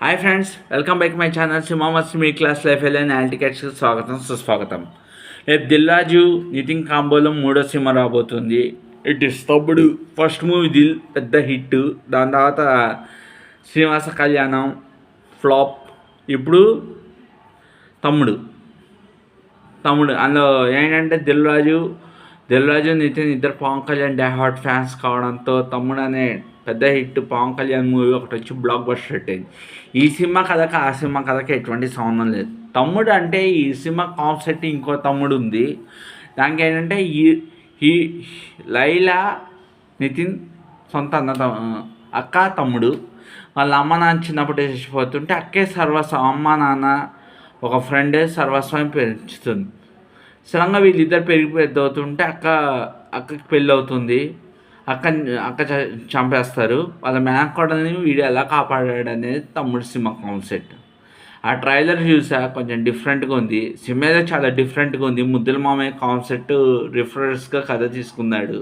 Hi friends, welcome back my channel సిమామస్ మీ class life and టికెట్స్కి స్వాగతం సుస్వాగతం. రేపు దిల్రాజు నితిన్ కాంబోలో మూడో సినిమా రాబోతుంది. It is Thammudu first movie Dil పెద్ద హిట్. దాని తర్వాత శ్రీనివాస కళ్యాణం ఫ్లాప్. ఇప్పుడు తమ్ముడు తమ్ముడు అందులో ఏంటంటే దిల్రాజు నితిన్ ఇద్దరు పవన్ కళ్యాణ్ హాట్ ఫ్యాన్స్ కావడంతో తమ్ముడు అనే పెద్ద హిట్ పవన్ కళ్యాణ్ మూవీ ఒకటి వచ్చి బ్లాక్ బస్టర్ హిట్ అయింది. ఈ సినిమా కథకి ఆ సినిమా కథకి ఎటువంటి సంబంధం లేదు. తమ్ముడు అంటే ఈ సినిమా కాన్సెప్ట్ ఇంకో తమ్ముడు ఉంది. దానికి ఏంటంటే ఈ లైలా నితిన్ సొంత అక్క తమ్ముడు. వాళ్ళ అమ్మ నాన్న చిన్నప్పుడు చచ్చిపోతుంటే అక్కే సర్వస్వం, అమ్మ నాన్న ఒక ఫ్రెండే సర్వస్వం పెంచుతుంది. సడన్గా వీళ్ళిద్దరు పెరిగి పెద్ద అవుతుంటే అక్కకి పెళ్ళి అవుతుంది. అక్క చంపేస్తారు. వాళ్ళ మేనకోడల్ని వీడు ఎలా కాపాడాడు అనేది తమ్ముడు సినిమా కాన్సెప్ట్. ఆ ట్రైలర్ చూసా, కొంచెం డిఫరెంట్గా ఉంది. సినిమా అయితే చాలా డిఫరెంట్గా ఉంది. ముద్దుల మామయ్య కాన్సెప్ట్ రిఫరెన్స్గా కథ తీసుకున్నాడు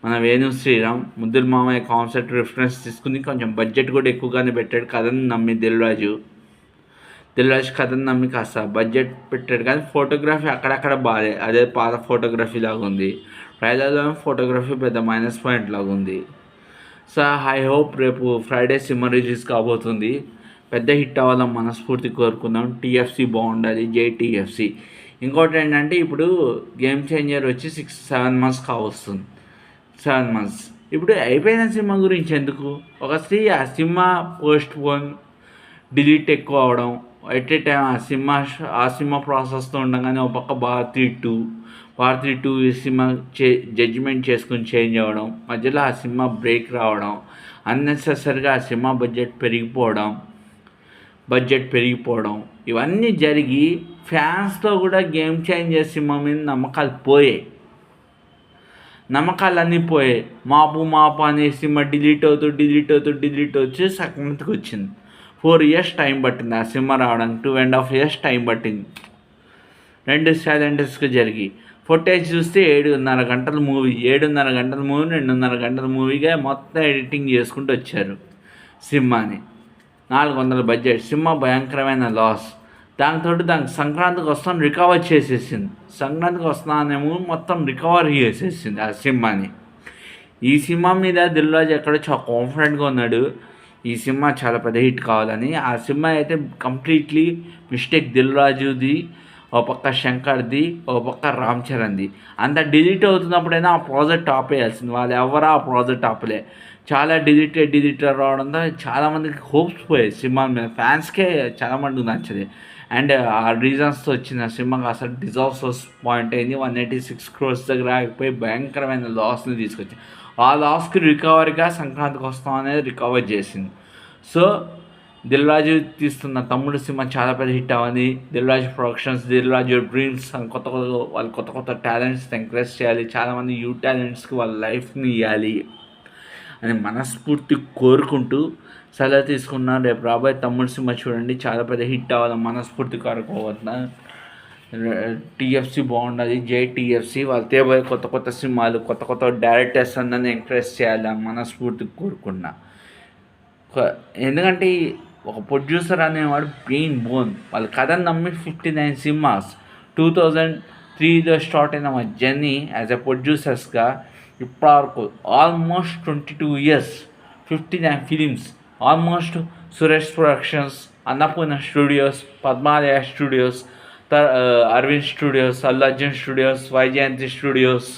మన వేణు శ్రీరామ్. ముద్దుల మామయ్య కాన్సెప్ట్ రిఫరెన్స్ తీసుకుని కొంచెం బడ్జెట్ కూడా ఎక్కువగానే పెట్టాడు. కథను నమ్మి దిల్రాజు కథను నమ్మి కాస్త బడ్జెట్ పెట్టాడు. కానీ ఫోటోగ్రఫీ అక్కడక్కడ బాగాలే, అదే పాత ఫోటోగ్రఫీ లాగా ఉంది. ట్రైలర్లో ఫోటోగ్రఫీ పెద్ద మైనస్ పాయింట్ లాగా ఉంది. సో ఐ హోప్ రేపు ఫ్రైడే సినిమా రిలీజ్ కాబోతుంది. పెద్ద హిట్ అవ్వాలని మనస్ఫూర్తి కోరుకుందాం. టీఎఫ్సీ బాగుండాలి, జేటీఎఫ్సీ. ఇంకోటి ఏంటంటే ఇప్పుడు గేమ్ చేంజర్ వచ్చి 7 months కావస్తుంది. 7 months ఇప్పుడు అయిపోయిన సినిమా గురించి ఎందుకు? ఆ సినిమా పోస్ట్ పోన్, డిలీట్ ఎక్కువ అవడం, ఎట్ ఏ టైం ఆ సినిమా ప్రాసెస్తో ఉండగానే ఒక పక్క భారతీ టూ ఈ సినిమా జడ్జిమెంట్ చేసుకుని చేంజ్ అవ్వడం, మధ్యలో ఆ సినిమా బ్రేక్ రావడం, అన్నెసెసరీగా ఆ సినిమా బడ్జెట్ పెరిగిపోవడం ఇవన్నీ జరిగి ఫ్యాన్స్లో కూడా గేమ్ చేంజర్ సినిమా మీద నమ్మకాలన్నీ పోయాయి. మాపు అనే సినిమా డిలీట్ అవుతూ వచ్చి సంక్రాంతికి వచ్చింది. 4 years టైం పట్టింది ఆ సినిమా రావడానికి. 2.5 years టైం పట్టింది. 2 సైలెంటర్స్గా జరిగి ఫుటేజ్ చూస్తే 7.5 గంటల మూవీ, 2.5 గంటల మూవీగా మొత్తం ఎడిటింగ్ చేసుకుంటూ వచ్చారు సినిమాని. 400 బడ్జెట్. సినిమా భయంకరమైన లాస్. దానికి సంక్రాంతికి వస్తాను రికవర్ చేసేసింది. సంక్రాంతికి వస్తానేమో మొత్తం రికవర్ చేసేసింది ఆ సినిమాని. ఈ సినిమా మీద దిల్రాజు ఎక్కడో చాలా కాన్ఫిడెంట్గా ఉన్నాడు, ఈ సినిమా చాలా పెద్ద హిట్ కావాలని. ఆ సినిమా అయితే కంప్లీట్లీ మిస్టేక్ దిల్రాజుది, ఓ పక్క శంకర్ది, ఓ పక్క రామ్ చరణ్ది. అంత డిలీట్ అవుతున్నప్పుడైనా ఆ ప్రాజెక్ట్ ఆపేయాల్సింది. వాళ్ళు ఎవరు ఆ ప్రాజెక్ట్ ఆపలే. చాలా డిలీట్ రావడంతో చాలామందికి హోప్స్ పోయాయి సినిమా మీద. ఫ్యాన్స్కే చాలామందికి నచ్చదు. అండ్ ఆ రీజన్స్తో వచ్చిన సినిమాకి అసలు డిజాస్టర్స్ పాయింట్ అయింది. 186 crores దగ్గర ఆగిపోయి భయంకరమైన లాస్ని తీసుకొచ్చింది. ఆ లాస్కి రికవరీగా సంక్రాంతికి వస్తాం అనేది రికవర్ చేసింది. సో దిల్రాజు తీస్తున్న తమ్ముడు సినిమా చాలా పెద్ద హిట్ అవ్వాలి. దిల్రాజు ప్రొడక్షన్స్, దిల్రాజు డ్రీమ్స్ వాళ్ళు కొత్త టాలెంట్స్ ఎంకరేజ్ చేయాలి. చాలామంది టాలెంట్స్కి వాళ్ళ లైఫ్ని ఇవ్వాలి అని మనస్ఫూర్తి కోరుకుంటూ సెలవు తీసుకున్నాను. రేపు రాబోయే తమ్ముడు సినిమా చూడండి, చాలా పెద్ద హిట్ అవ్వాలి మనస్ఫూర్తి కోరుకోవద్దు. టీఎఫ్సీ బాగుండాలి, జేటీఎఫ్సీ. వాళ్ళు తేబోయే కొత్త సినిమాలు, కొత్త డైరెక్టర్స్ అందరినీ ఎంకరేజ్ చేయాలని మనస్ఫూర్తి కోరుకున్నా. ఎందుకంటే ఒక ప్రొడ్యూసర్ అనేవాడు పెయిన్ బోన్. వాళ్ళ కథను నమ్మి 59 సినిమాస్ 2003లో స్టార్ట్ అయిన మా జర్నీ యాజ్ ఎ ప్రొడ్యూసర్స్గా ఇప్పటివరకు almost 22 years, 59 films. Almost Suresh Productions, Annapurna Studios, Padmalaya Studios, Aravind Studios, Allu Arjun Studios, Vyjayanthi Studios.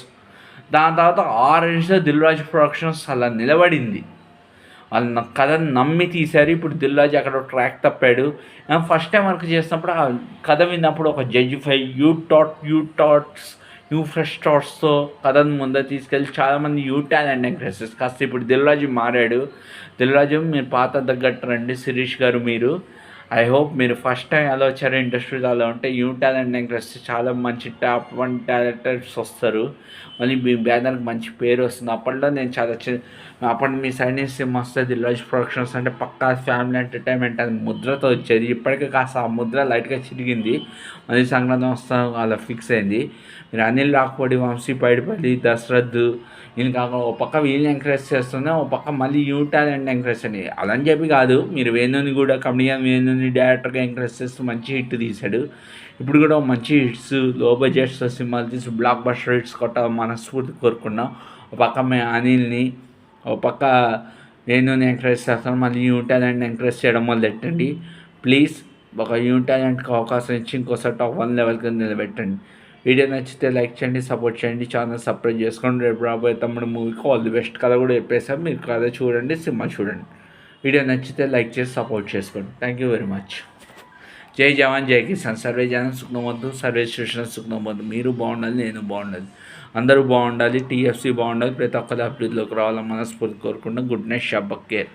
దాని తర్వాత 6 yearsలో దిల్రాజు ప్రొడక్షన్స్ అలా నిలబడింది. వాళ్ళు నా కథను నమ్మి తీశారు. ఇప్పుడు దిల్రాజు అక్కడ ట్రాక్ తప్పాడు. ఫస్ట్ టైం వర్క్ చేసినప్పుడు ఆ కథ విన్నప్పుడు ఒక జడ్జిఫై న్యూ ఫ్రెష్ థాట్స్తో కథను ముందర తీసుకెళ్ళి చాలామంది టాలెంట్ ఎంకరేజెస్. కాస్త ఇప్పుడు దిల్రాజు మారాడు. దిల్రాజు మీరు పాత తగ్గట్టు రండి శిరీష్ గారు, మీరు ఐ హోప్ మీరు ఫస్ట్ టైం ఎలా వచ్చారో ఇండస్ట్రీలో అలా ఉంటే యూ టాలెంట్ ఎంకరేజ్ చాలా మంచి టాప్ 1 టాలెంటర్స్ వస్తారు. మళ్ళీ మీ బ్యానర్కి మంచి పేరు వస్తుంది. అప్పట్లో నేను అప్పుడు మీ సైడ్ నుంచి వస్తుంది దిల్రాజు ప్రొడక్షన్స్ అంటే పక్కా ఫ్యామిలీ ఎంటర్టైన్మెంట్ అని ముద్రతో వచ్చేది. ఇప్పటికే కాస్త ఆ ముద్ర లైట్గా చిరిగింది. మళ్ళీ సంక్రాంతి వస్తాం అలా ఫిక్స్ అయింది. మీరు అనిల్ రాకపోడి, వంశీ పైడిపల్లి, దశరథ్ వీళ్ళు కాకుండా ఒక పక్క వీళ్ళని ఎంకరేజ్ చేస్తున్నా, ఒక పక్క మళ్ళీ యూ టాలెంట్ ఎంకరేజ్ అని అలా అని చెప్పి కాదు, మీరు వేణుని కూడా కమెడియన్ వేణుని డైరెక్టర్గా ఎంకరేజ్ చేస్తూ మంచి హిట్ తీశాడు. ఇప్పుడు కూడా మంచి హిట్స్ లో బడ్జెట్స్ సినిమాలు తీసి బ్లాక్ బస్టర్ హిట్స్ కొట్ట మనస్ఫూర్తి కోరుకున్నాం. ఒక పక్క మేము అనిల్ని, ఒక పక్క వేణుని ఎంకరేజ్ చేస్తాను, మళ్ళీ యూ టాలెంట్ ఎంకరేజ్ చేయడం మొదలెట్టండి ప్లీజ్. ఒక యూ టాలెంట్కి అవకాశం ఇచ్చి ఇంకోసారి టాప్ 1 లెవెల్కి నిలబెట్టండి. వీడియో నచ్చితే లైక్ చేయండి, సపోర్ట్ చేయండి, ఛానల్ సబ్స్క్రైబ్ చేసుకోండి. రేపు రాబోయే తమ్ముడు మూవీకి ఆల్ ది బెస్ట్ కథ కూడా చెప్పేసాం, మీరు కథ చూడండి, సినిమా చూడండి. వీడియో నచ్చితే లైక్ చేసి సపోర్ట్ చేసుకోండి. Thank you very much. జై జవాన్ జై కిసాన్. సర్వే జనం సుఖనోమద్దు, సర్వే స్టేషన్ సుఖనోమద్దు. మీరు బాగుండాలి, నేను బాగుండాలి, అందరూ బాగుండాలి, టీఎఫ్సీ బాగుండాలి, ప్రతి ఒక్కరి అభివృద్ధిలోకి రావాలని మనస్ఫూర్తి కోరుకుంటాం. గుడ్ నైట్, షబ్బక్ కేర్.